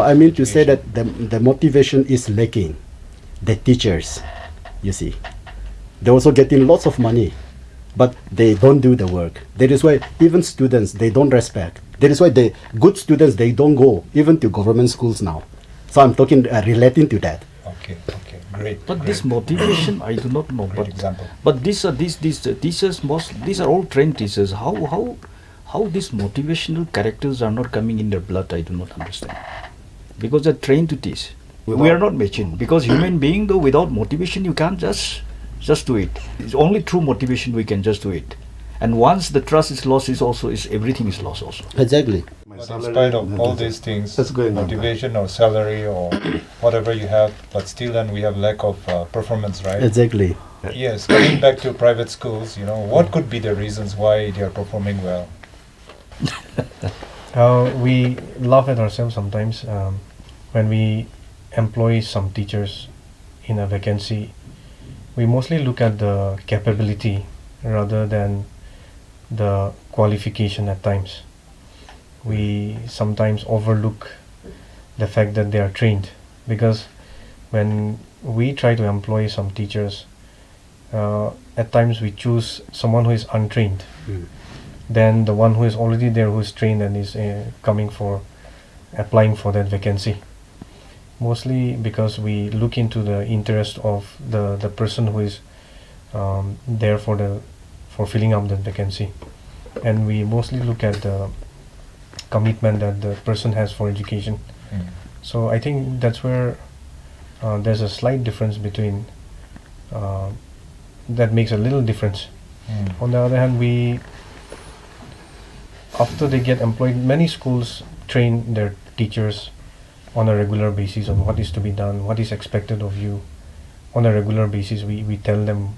I mean to say that the motivation is lacking. The teachers, you see, they're also getting lots of money, but they don't do the work. That is why even students, they don't respect. That is why the good students, they don't go even to government schools now. So I'm talking relating to that. Okay, great. But great. this motivation, I do not know. Great example. But these teachers, these are all trained teachers. How these motivational characters are not coming in their blood? I do not understand. Because they're trained to teach. We are not machine. Because human being, though, without motivation, you can't just do it. It's only through motivation we can just do it. And once the trust is lost, everything is lost also. Exactly. But in spite of all these things, motivation or salary or whatever you have, but still then we have lack of performance, right? Exactly. Yes, coming back to private schools, what could be the reasons why they are performing well? We laugh at ourselves sometimes when we employ some teachers in a vacancy. We mostly look at the capability rather than the qualification at times. We sometimes overlook the fact that they are trained, because when we try to employ some teachers, at times we choose someone who is untrained than the one who is already there, who is trained and is applying for that vacancy. Mostly because we look into the interest of the person who is there for filling up that vacancy, and we mostly look at the commitment that the person has for education. So I think that's where there's a slight difference between that makes a little difference. On the other hand, after they get employed, many schools train their teachers on a regular basis on what is to be done, what is expected of you. On a regular basis, we tell them,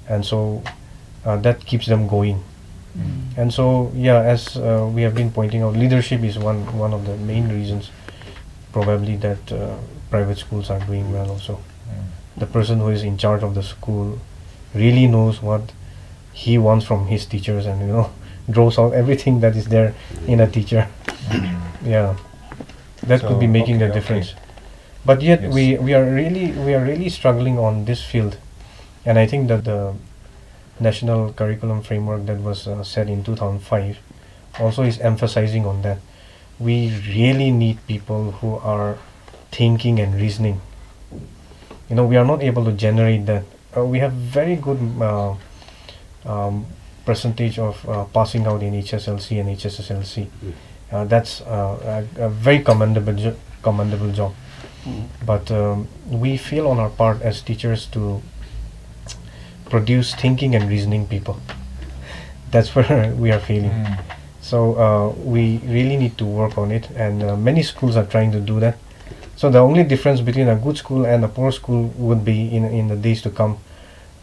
and so that keeps them going. And so, as we have been pointing out, leadership is one of the main reasons probably that private schools are doing well also. The person who is in charge of the school really knows what he wants from his teachers, and draws out everything that is there in a teacher. That could be making the difference. But yet we are really struggling on this field, and I think that the national curriculum framework that was set in 2005 also is emphasizing on that. We really need people who are thinking and reasoning. We are not able to generate that. We have very good percentage of passing out in HSLC and HSSLC. That's a very commendable job. But we feel on our part as teachers to produce thinking and reasoning people. That's where we are failing. So we really need to work on it, and many schools are trying to do that. So the only difference between a good school and a poor school would be in the days to come,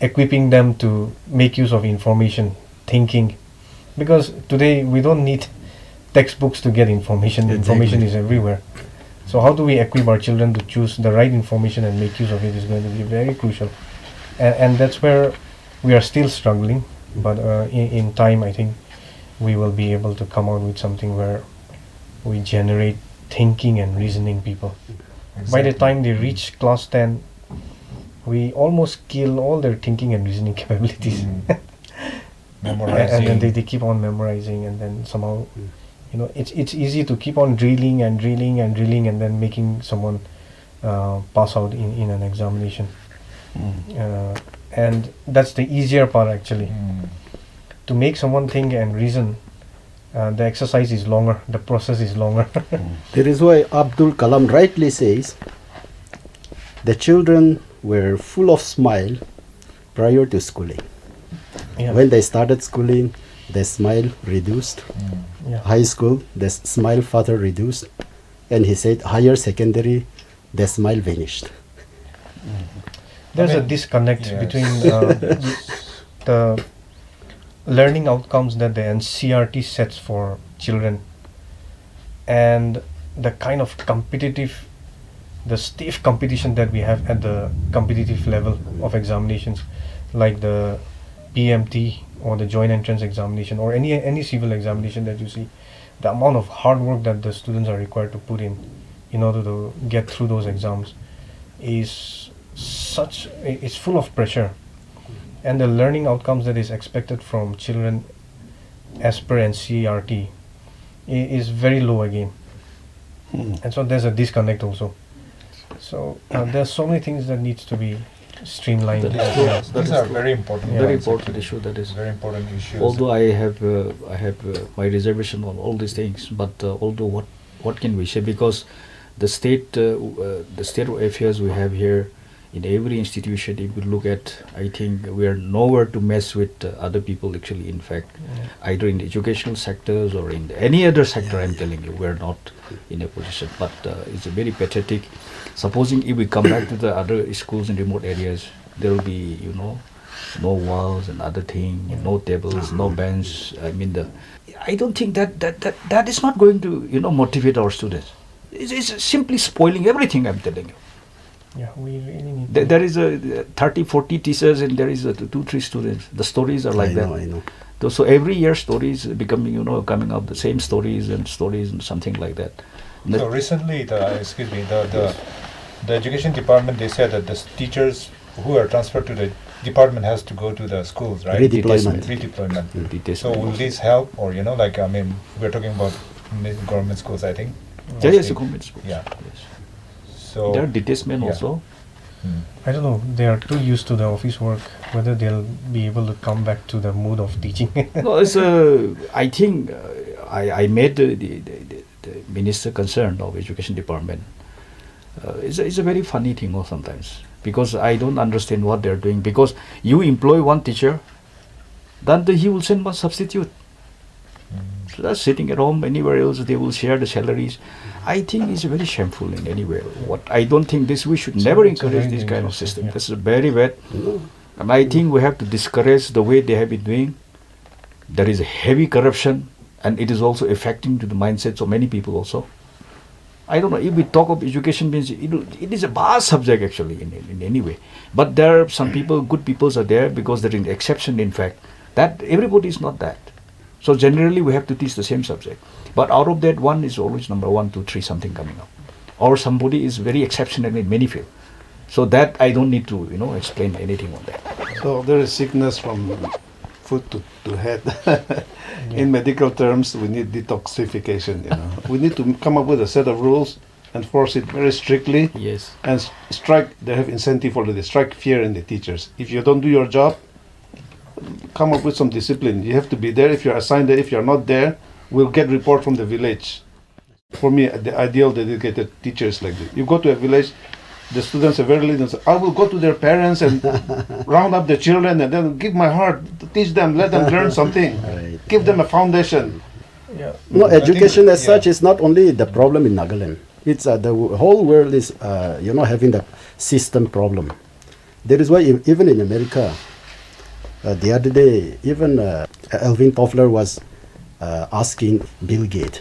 equipping them to make use of information, thinking. Because today we don't need textbooks to get information. The information is everywhere. So how do we equip our children to choose the right information and make use of it is going to be very crucial. And that's where we are still struggling. But in time, I think we will be able to come out with something where we generate thinking and reasoning people. By the time they reach class 10, we almost kill all their thinking and reasoning capabilities. Memorizing. And then they keep on memorizing, and then somehow it's easy to keep on drilling and then making someone pass out in an examination. And that's the easier part actually. To make someone think and reason, the exercise is longer, the process is longer. That is why Abdul Kalam rightly says the children were full of smile prior to schooling. When they started schooling, the smile reduced. High school, the smile further reduced. And he said higher secondary, the smile vanished. There's a disconnect between the learning outcomes that the NCRT sets for children and the kind of the stiff competition that we have at the competitive level of examinations, like the PMT or the joint entrance examination or any civil examination that you see. The amount of hard work that the students are required to put in in order to get through those exams is it's full of pressure, and the learning outcomes that is expected from children as per NCERT is very low again. And so there's a disconnect also. So there's so many things that needs to be streamlined. These are very important. Very important issue. That is very important issues. Although I have my reservation on all these things, but although what can we say? Because the state of affairs we have here in every institution, if you look at, I think we are nowhere to mess with other people actually. In fact, either in the educational sectors or in any other sector, I'm telling you, we are not in a position. But it's very pathetic. Supposing if we come back to the other schools in remote areas, there will be, no walls and other thing, no tables, no bench. I mean, I don't think that is not going to, motivate our students. It's simply spoiling everything, I'm telling you. Yeah, we really need There is a 30, 40 teachers and there is 2-3 students. The stories are like that. I know. So every year stories becoming, coming up, the same stories and something like that. So recently, the education department, they said that the teachers who are transferred to the department has to go to the schools, right? Redeployment. So will this help, or we're talking about government schools, I think. Yes, government schools. Yeah. Yes. So there are detachment also. I don't know, they are too used to the office work, whether they'll be able to come back to the mood of teaching. No, it's I think I made the minister concerned of education department. It's a very funny thing sometimes, because I don't understand what they're doing, because you employ one teacher, then he will send one substitute. So that's sitting at home, anywhere else they will share the salaries. I think it's very shameful in any way. I don't think we should never encourage this kind of system. Yeah. This is very bad. And I think we have to discourage the way they have been doing. There is a heavy corruption, and it is also affecting to the mindsets of many people also. I don't know, if we talk of education, means it is a vast subject actually in any way. But there are some people, good people are there, because there is an exception in fact, that everybody is not that. So generally we have to teach the same subject. But out of that, one is always number 1, 2, 3 something coming up. Or somebody is very exceptional in many fields. So that I don't need to explain anything on that. So there is sickness from foot to head. In medical terms, we need detoxification. We need to come up with a set of rules, enforce it very strictly. Yes. And strike. They have incentive already. Strike fear in the teachers. If you don't do your job, come up with some discipline. You have to be there. If you're assigned there, if you're not there, we'll get report from the village. For me, the ideal dedicated teachers like this. You go to a village, the students are very little. I will go to their parents and round up the children and then give my heart, teach them, let them learn something. Right. Give them a foundation. Yeah. No, education as such is not only the problem in Nagaland. It's the whole world is, having the system problem. That is why even in America, the other day, even Alvin Toffler was asking Bill Gates,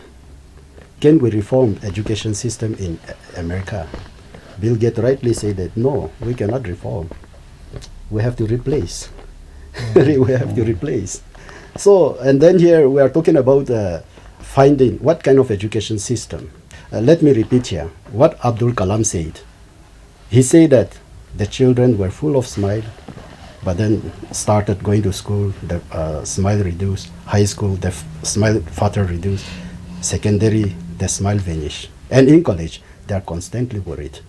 can we reform education system in America? Bill Gates rightly said that no, we cannot reform. We have to replace. We have to replace. So, and then here we are talking about finding what kind of education system. Let me repeat here what Abdul Kalam said. He said that the children were full of smile, but then started going to school, the smile reduced. High school, the smile further reduced. Secondary, the smile vanished. And in college, they are constantly worried.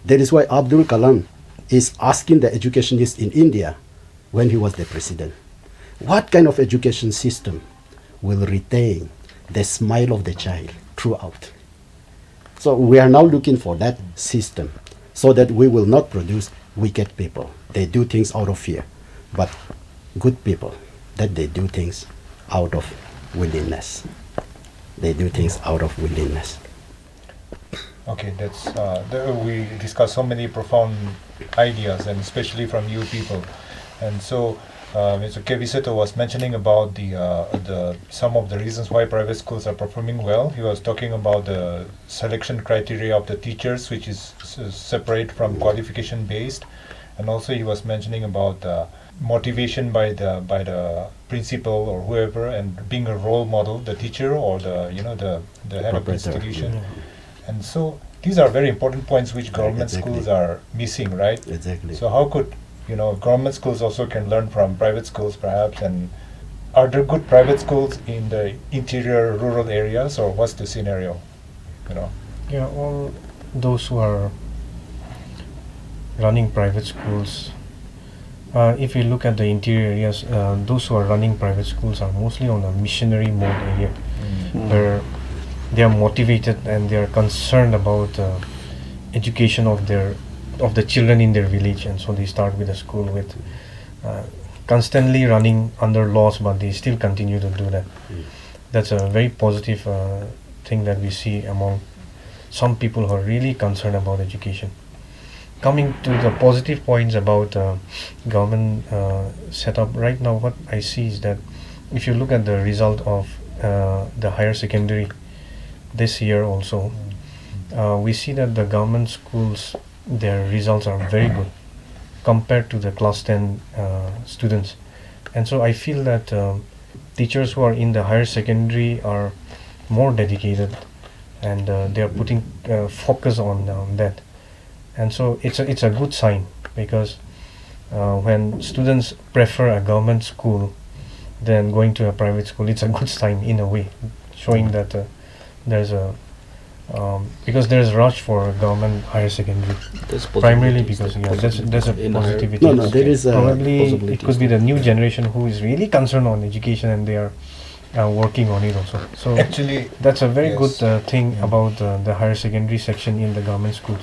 That is why Abdul Kalam is asking the educationists in India when he was the president, what kind of education system will retain the smile of the child throughout? So we are now looking for that system so that we will not produce wicked people. They do things out of fear, but good people, that they do things out of willingness. They do things out of willingness. Okay, that's we discussed so many profound ideas, and especially from you people. And so Mr. Keviseto was mentioning about the some of the reasons why private schools are performing well. He was talking about the selection criteria of the teachers, which is separate from qualification based, and also he was mentioning about motivation by the principal or whoever, and being a role model, the teacher or the head of the institution. And so these are very important points which government exactly. schools are missing, right? Exactly. So how could, government schools also can learn from private schools perhaps, and are there good private schools in the interior rural areas, or what's the scenario? Yeah, all those who are running private schools, if you look at the interior areas, those who are running private schools are mostly on a missionary mode area, where they are motivated and they are concerned about education of the children in their village, and so they start with a school with constantly running under laws, but they still continue to do that. That's a very positive thing that we see among some people who are really concerned about education. Coming to the positive points about government setup, right now what I see is that if you look at the result of the higher secondary this year also, we see that the government schools, their results are very good compared to the class 10 students. And so I feel that teachers who are in the higher secondary are more dedicated, and they are putting focus on that. And so it's a good sign, because when students prefer a government school than going to a private school, it's a good sign in a way, showing that there's a because there's rush for government higher secondary, primarily because there's a positivity. No, there is probably it could be the new generation who is really concerned on education, and they are working on it also. So Actually, that's a very yes. good thing about the higher secondary section in the government schools.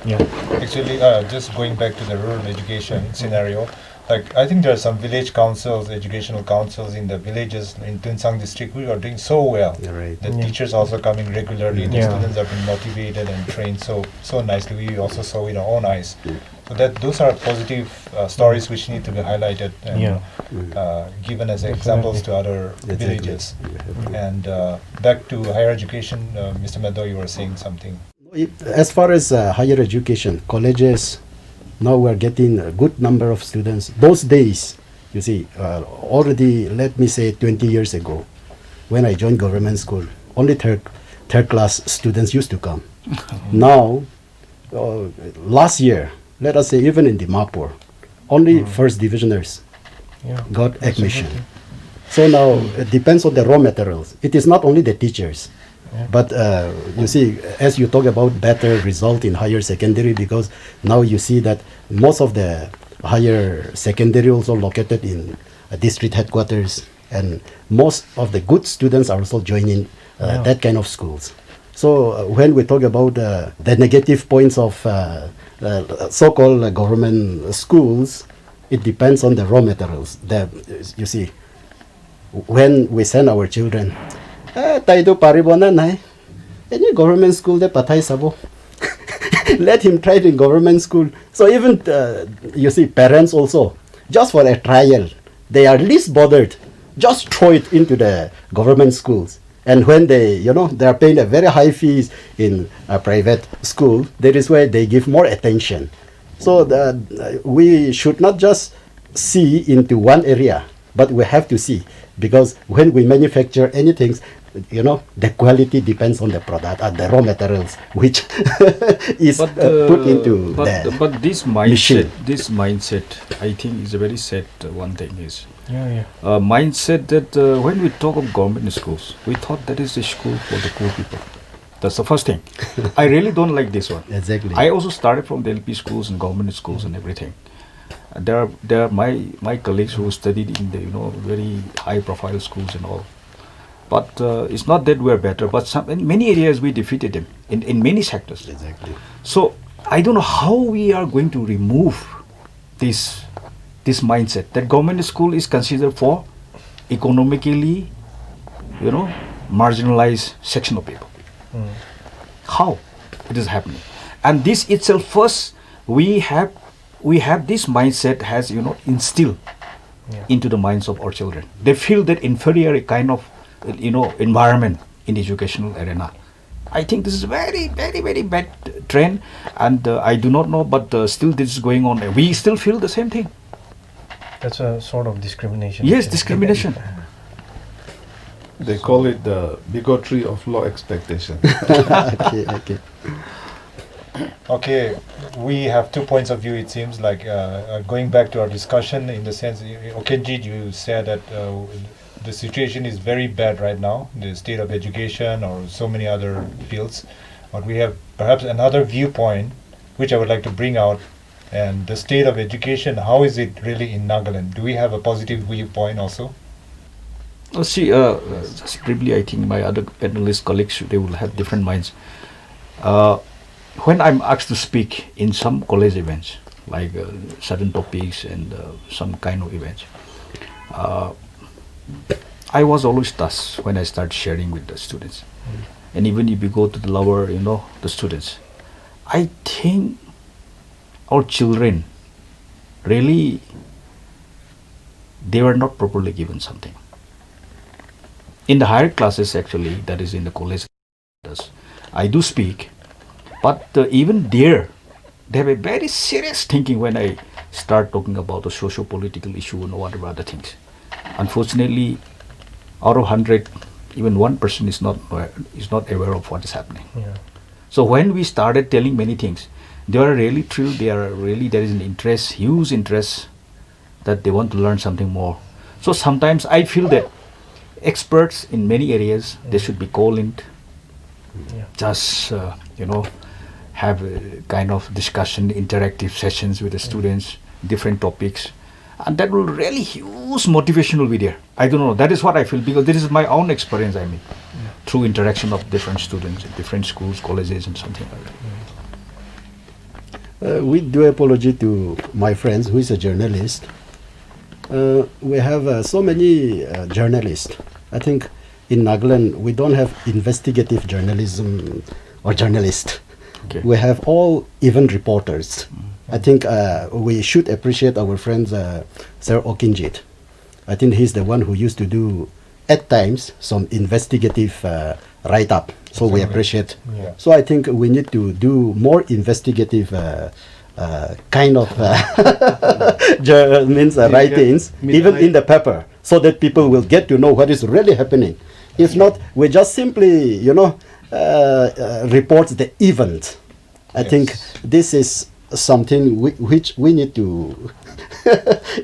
Yeah. Actually, just going back to the rural education scenario, like I think there are some village councils, educational councils in the villages in Tunsang district who are doing so well. Yeah, right. The Yeah. teachers also coming regularly. The Yeah. students have been motivated and trained so nicely. We also saw with our own eyes. So that those are positive stories which need to be highlighted and Yeah. given as Definitely. examples to other Exactly. villages. And back to higher education, Mr. Meadow, you were saying something. As far as higher education, colleges, now we're getting a good number of students. Those days, you see, already, let me say 20 years ago, when I joined government school, only third class students used to come. Now, last year, let us say even in Dimapur, only first divisioners Yeah. got That's a good admission. thing. So now it depends on the raw materials. It is not only the teachers, but you see, as you talk about better result in higher secondary, because now you see that most of the higher secondary also located in district headquarters, and most of the good students are also joining that kind of schools. So when we talk about the negative points of so-called government schools, it depends on the raw materials. You see, when we send our children, tayo paribonan na any government school de patay sabo. Let him try it in government school. So even you see, parents also, just for a trial, they are least bothered. Just throw it into the government schools. And when they are paying a very high fees in a private school, that is where they give more attention. So we should not just see into one area, but we have to see, because when we manufacture anything, the quality depends on the product, the raw materials, which is put into the But this machine. mindset, I think, is a very sad one thing is. Yeah. Mindset that when we talk of government schools, we thought that is a school for the poor people. That's the first thing. I really don't like this one. Exactly. I also started from the LP schools and government schools and everything. There are my colleagues who studied in the very high profile schools and all. But it's not that we're better, but in many areas we defeated them in many sectors. Exactly. So I don't know how we are going to remove this mindset that government school is considered for economically, marginalized section of people. How it is happening, and this itself, first we have this mindset has instilled into the minds of our children. They feel that inferior kind of environment in the educational arena. I think this is very, very, very bad trend, and I do not know, but still this is going on. We still feel the same thing. That's a sort of discrimination. Yes, discrimination. They call it the bigotry of low expectation. Okay. Okay, we have 2 points of view, it seems like. Going back to our discussion, in the sense, Okenjit, you said that the situation is very bad right now, the state of education or so many other fields. But we have perhaps another viewpoint, which I would like to bring out. And the state of education, how is it really in Nagaland? Do we have a positive viewpoint also? See, just briefly, I think my other panelist colleagues, they will have different minds. When I'm asked to speak in some college events, like certain topics and some kind of events, I was always touched when I start sharing with the students. And even if you go to the lower, the students, I think our children really, they were not properly given something. In the higher classes, actually, that is in the college, I do speak, but even there, they have a very serious thinking when I start talking about the socio-political issue and whatever other things. Unfortunately, out of 100, even 1% is not aware of what is happening. Yeah. So when we started telling many things, they are really thrilled. There is an interest, huge interest, that they want to learn something more. So sometimes I feel that experts in many areas, they should be called in, just have a kind of discussion, interactive sessions with the students, different topics, and that will really huge motivational be there. I don't know, that is what I feel, because this is my own experience, through interaction of different students in different schools, colleges and something like that. We do apology to my friends who is a journalist. We have so many journalists. I think in Nagaland we don't have investigative journalism or journalists. Okay. We have all event reporters. I think we should appreciate our friend Sir Okenjit. I think he's the one who used to do at times some investigative write-up. So we appreciate. Yeah. So I think we need to do more investigative kind of writings, even in the paper, so that people will get to know what is really happening. If not, we just simply, report the event. I think this is something which we need to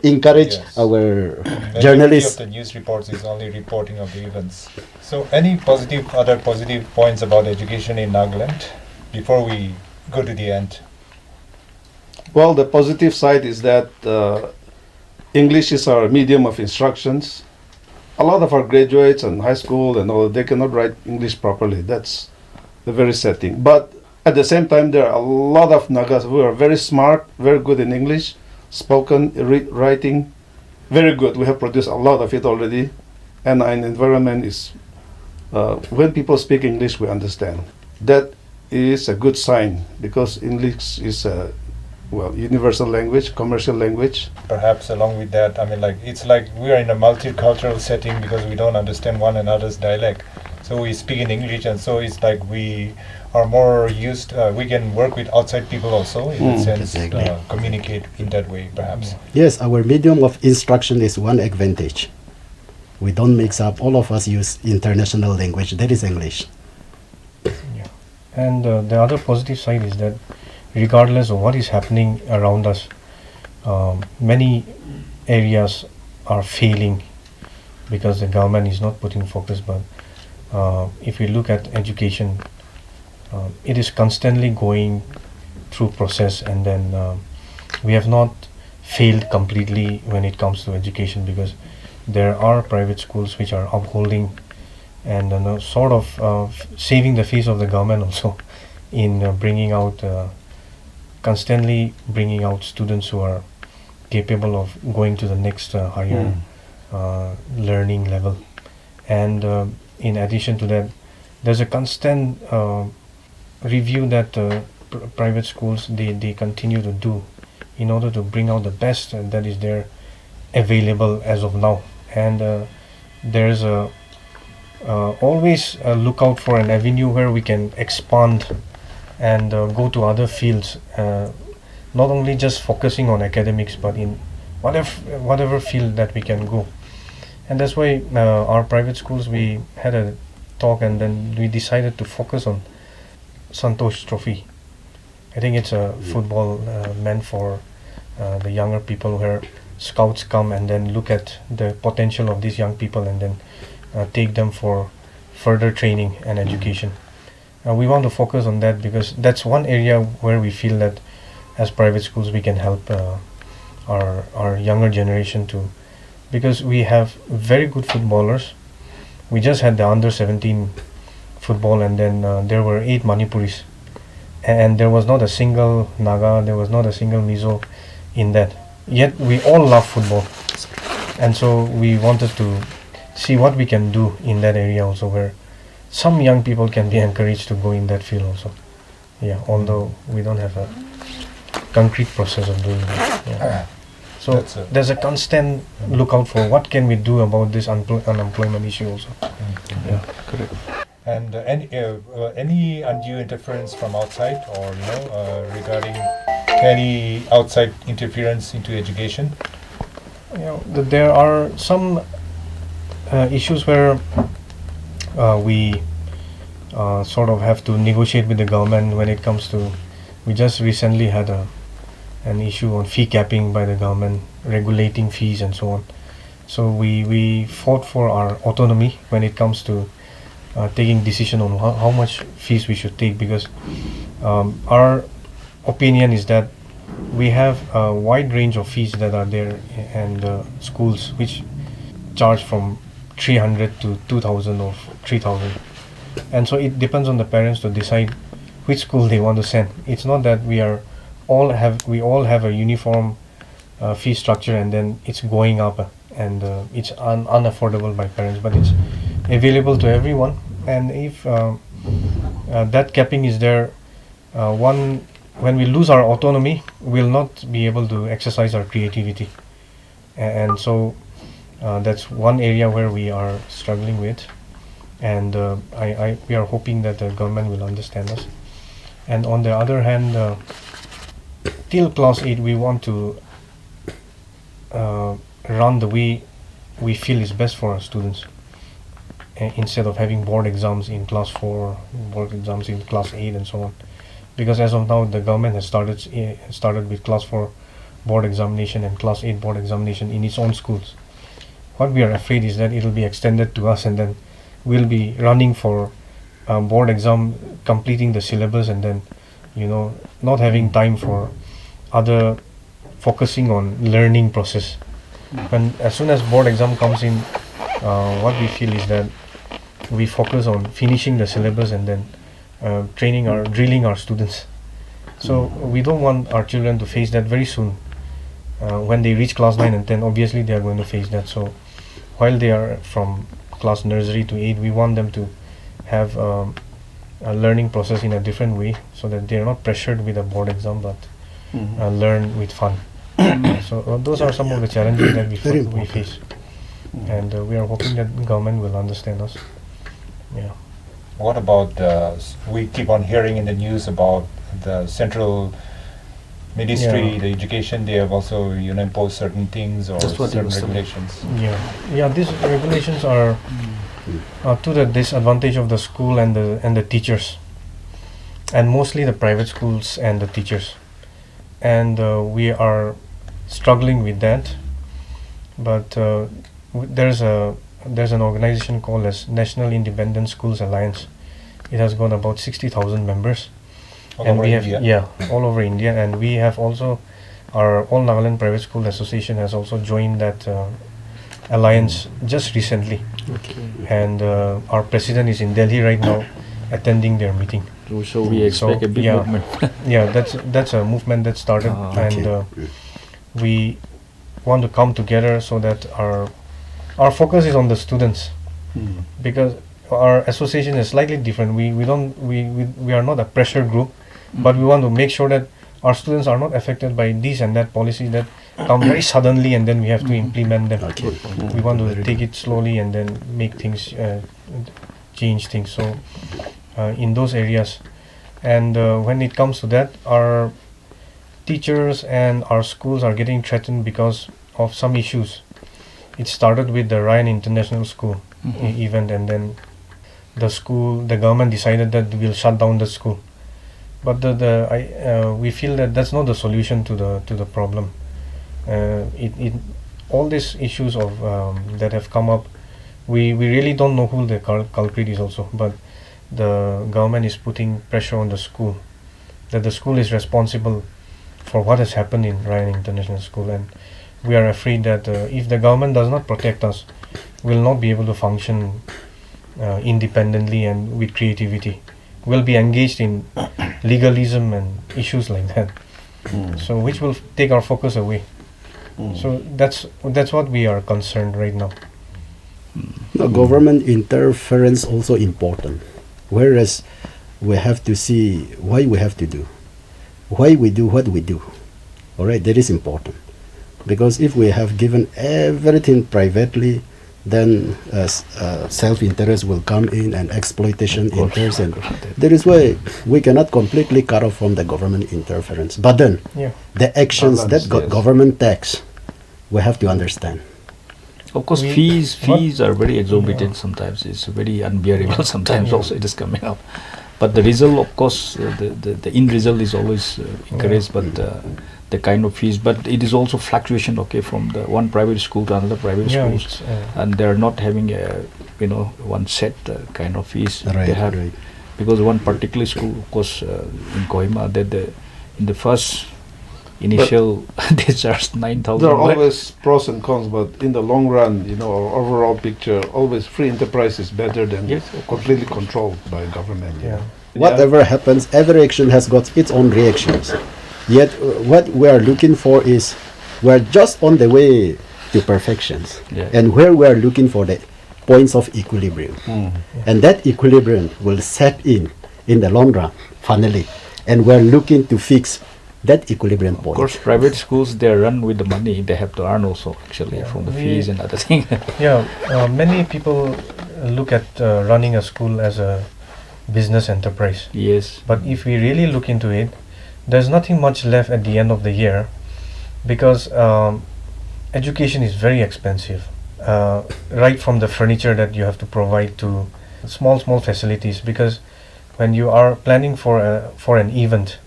encourage our journalists. Majority of the news reports is only reporting of the events. So any other positive points about education in Nagaland before we go to the end? Well, the positive side is that English is our medium of instructions. A lot of our graduates and high school and all, they cannot write English properly. That's the very sad thing. But at the same time, there are a lot of Nagas who are very smart, very good in English, spoken, writing, very good. We have produced a lot of it already. And our environment is, when people speak English, we understand. That is a good sign, because English is a universal language, commercial language. Perhaps along with that, it's like we are in a multicultural setting because we don't understand one another's dialect. So we speak in English, and so it's like we are more used, we can work with outside people also, in that sense, exactly. Communicate in that way, perhaps. Yes, our medium of instruction is one advantage. We don't mix up, all of us use international language, that is English. Yeah. And the other positive side is that regardless of what is happening around us, many areas are failing because the government is not putting focus. But if we look at education, it is constantly going through process, and then we have not failed completely when it comes to education, because there are private schools which are upholding and sort of saving the face of the government also in bringing out constantly bringing out students who are capable of going to the next higher learning level. And in addition to that, there's a constant review that private schools they continue to do in order to bring out the best that is there available as of now. And there's always a lookout for an avenue where we can expand and go to other fields, not only just focusing on academics, but in whatever field that we can go. And that's why our private schools, we had a talk, and then we decided to focus on Santosh Trophy I think it's a football meant for the younger people, where scouts come and then look at the potential of these young people and then take them for further training and education. We want to focus on that because that's one area where we feel that as private schools we can help our younger generation too, because we have very good footballers. We just had the under 17 football, and then there were 8 Manipuris, and there was not a single Naga, there was not a single Mizo in that. Yet we all love football, and so we wanted to see what we can do in that area also, where some young people can be encouraged to go in that field also. Yeah, although we don't have a concrete process of doing that. Yeah. So there's a constant lookout for what can we do about this unemployment issue also. Yeah, correct. And any undue interference from outside, or regarding any outside interference into education? There are some issues where we sort of have to negotiate with the government when it comes to. We just recently had an issue on fee capping by the government, regulating fees and so on. So we fought for our autonomy when it comes to taking decision on how much fees we should take, because our opinion is that we have a wide range of fees that are there, and schools which charge from 300 to 2,000 or 3,000, and so it depends on the parents to decide which school they want to send. It's not that we all have a uniform fee structure and then it's going up and it's unaffordable by parents, but it's available to everyone. And if that capping is there, when we lose our autonomy, we'll not be able to exercise our creativity, and so that's one area where we are struggling with, and we are hoping that the government will understand us. And on the other hand, till class 8 we want to run the way we feel is best for our students, instead of having board exams in class 4, board exams in class 8 and so on. Because as of now the government has started with class 4 board examination and class 8 board examination in its own schools. What we are afraid is that it will be extended to us, and then we'll be running for board exam, completing the syllabus, and then not having time for other, focusing on learning process. When as soon as board exam comes in, what we feel is that we focus on finishing the syllabus and then drilling our students. So we don't want our children to face that very soon. When they reach class 9 and 10, obviously they are going to face that. So while they are from class nursery to 8, we want them to have a learning process in a different way, so that they are not pressured with a board exam, but learn with fun. So those are some of the challenges that we face, and we are hoping that the government will understand us. Yeah. What about we keep on hearing in the news about the central ministry, the education, they have also imposed certain things or certain regulations. Yeah, these regulations are to the disadvantage of the school and the teachers, and mostly the private schools and the teachers, and we are struggling with that. But there's an organization called as National Independent Schools Alliance. It has got about 60,000 members. All over India? All over India, and we have also our All Nagaland Private School Association has also joined that alliance just recently. And our president is in Delhi right now, attending their meeting. So we expect a big movement. Yeah, that's a movement that started, and we want to come together so that our focus is on the students, because our association is slightly different. We are not a pressure group, but we want to make sure that our students are not affected by these and that policies that come very suddenly and then we have to implement them. We want to take it slowly and then make things, change things. So in those areas, and when it comes to that, our teachers and our schools are getting threatened because of some issues. It started with the Ryan International School event, and then the government decided that we'll shut down the school. But we feel that that's not the solution to the problem. All these issues of that have come up, we really don't know who the culprit is also. But the government is putting pressure on the school, that the school is responsible for what has happened in Ryan International School, and we are afraid that if the government does not protect us, we will not be able to function independently and with creativity. We'll be engaged in legalism and issues like that, so which will take our focus away. So that's what we are concerned right now. The government interference also important, whereas we have to see why we have to do, why we do what we do. All right, that is important, because if we have given everything privately, then self-interest will come in and exploitation interest, and that is why we cannot completely cut off from the government interference. But then the actions that government takes, we have to understand. Of course, fees are very exorbitant sometimes. It's very unbearable sometimes also it is coming up. But the result, of course, the end result is always encouraged, but the kind of fees, but it is also fluctuation, okay, from the one private school to another private schools, and they are not having a, one set kind of fees. They have, because one particular school, of course, in Kohima, that in the first initial they charged 9,000. There are always pros and cons, but in the long run, our overall picture, always free enterprise is better than completely controlled by government. Whatever happens, every action has got its own reactions. Yet what we are looking for is, we're just on the way to perfections, and where we are looking for the points of equilibrium, and that equilibrium will set in the long run finally, and we're looking to fix that equilibrium point. Of course, private schools, they are run with the money they have to earn also, actually, from the fees and other things. Many people look at running a school as a business enterprise. Yes. But if we really look into it, there's nothing much left at the end of the year, because education is very expensive, right from the furniture that you have to provide to small facilities. Because when you are planning for an event,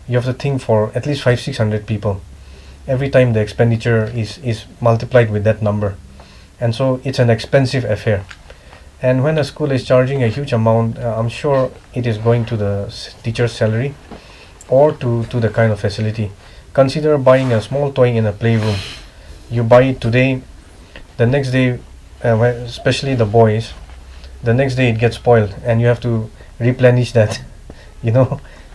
you have to think for at least 500-600 people. Every time the expenditure is multiplied with that number, and so it's an expensive affair. And when a school is charging a huge amount, I'm sure it is going to the teacher's salary or to the kind of facility. Consider buying a small toy in a playroom. You buy it today, the next day, especially the boys, the next day it gets spoiled, and you have to replenish that.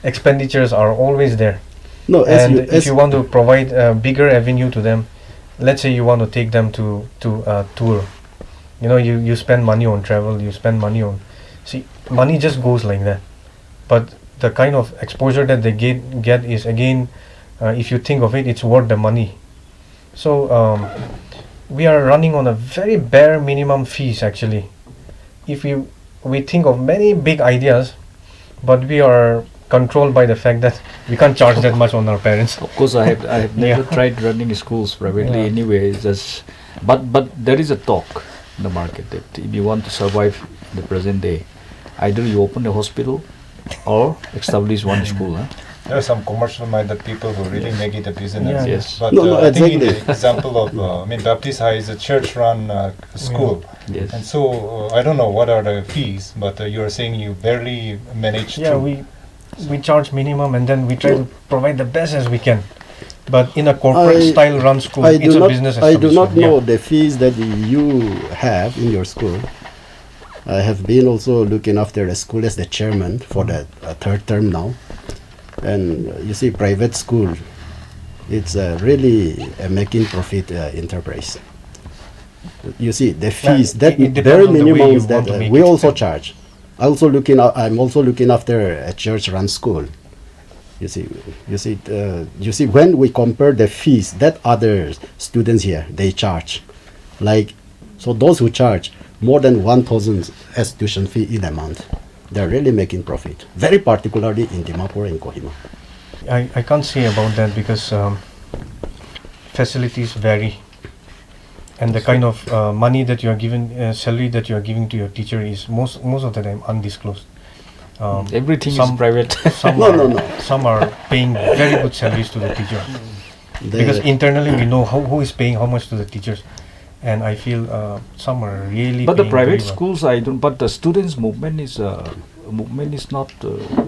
Expenditures are always there. If you want to provide a bigger avenue to them, let's say you want to take them to a tour, you spend money on travel, you spend money on, money just goes like that. But the kind of exposure that they get is, again, if you think of it, it's worth the money. So we are running on a very bare minimum fees, actually. If we think of many big ideas, but we are controlled by the fact that we can't charge that much on our parents. Of course, I have never tried running schools privately anyway. But there is a talk in the market that if you want to survive in the present day, either you open a hospital or establish one school. There are some commercial-minded people who really make it a business. Yes. But I think in the example of, Baptist High is a church-run school. Yes. And so, I don't know what are the fees, but you are saying you barely manage to... We charge minimum, and then we try to provide the best as we can. But in a corporate style run school, it's a business establishment. I do not know the fees that you have in your school. I have been also looking after a school as the chairman for the third term now. And you see, private school, it's really a making profit enterprise. You see, the fees, that bare minimums that we also charge. I'm also looking after a church-run school. You see, when we compare the fees that other students here they charge, so those who charge more than 1,000 as tuition fee in a month, they're really making profit. Very particularly in Dimapur and Kohima. I can't say about that, because facilities vary. And the kind of money that you are giving, salary that you are giving to your teacher is most of the time undisclosed. Everything is some private. some No, are, no, no. some are paying very good salaries to the teachers. They- Because internally we know who is paying how much to the teachers, and I feel some are really. But the paying private very well. schools, I don't. But the students' movement is not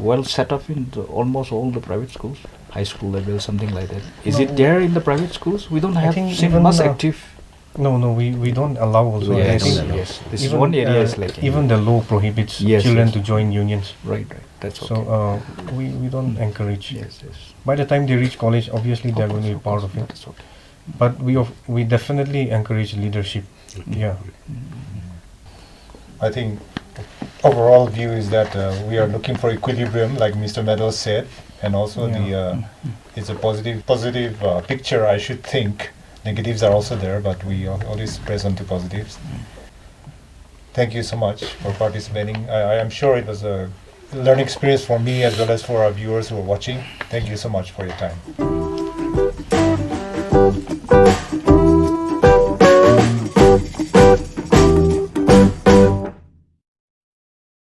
well set up in almost all the private schools, high school level, something like that. Is it No. there in the private schools? We don't I have think seen even, much active. active. No, we don't allow also. Yeah, I I think don't allow. Yes, this is even, one area is like even the law prohibits Yes, children yes. to join unions. right. That's okay. So we don't encourage. yes. By the time they reach college, obviously they are going to be part of it. That's okay. But we definitely encourage leadership. Yeah. I think overall view is that we are looking for equilibrium, like Mr. Meadows said, and also it's a positive picture. I should think negatives are also there, but we always press on to positives. Thank you so much for participating. I am sure it was a learning experience for me as well as for our viewers who are watching. Thank you so much for your time.